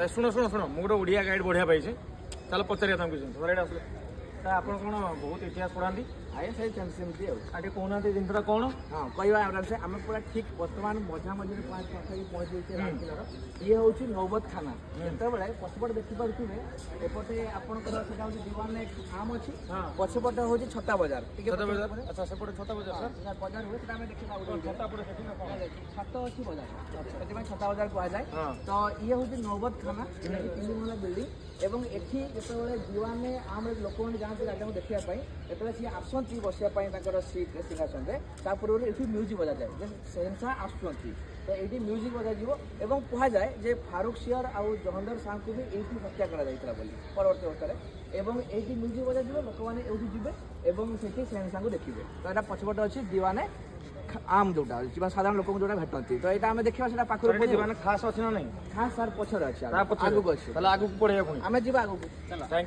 शुण शुण शुण मुझे गोटे ओडिया गाइड बढ़िया पाई चलो पचारिया तुमको जिन आस आप बहुत इतिहास पढ़ाती आए सही सेमती आगे कहना जिनटा कौन हाँ कहवा आराम से आम पूरा ठीक बर्तमान मझा मझे पहुँचे ये हूँ नौबत खाना जिते पछपटे देखिपे एपटे आपंकर दीवान फार्म अच्छी पछपटे हूँ छता बजार अच्छा सेपटे छता बजार बजार हुए छत अच्छी बजार से छता बजार कहुए तो ये हूँ नौबत खाना 3 महला बिल्डिंग एवं एठी जिते दीवान आम लोक मैंने जाती राजा को देखापी जो सी आसती बसापी सीट सिंहासन से पूर्व ये म्यूजिक बजा जाए सेंसा आसुँच तो ये म्यूजिक बजा एवं कहुए जे फारूक सियर आउ जहंदर शाह को भी ये हत्या करा परवर्त अवस्था एवं ये म्यूजिक बजा लोक मैंने ये जी से सेंसा को देखिए तो यहाँ पछपटे अच्छी दीवाने आम जोटा साधारण लोक जो भेटती तो यहाँ आम देखा पाखर खास अच्छे ना नहीं खास सार पछर अच्छे आगे पढ़े आम जी आगे थैंक यू।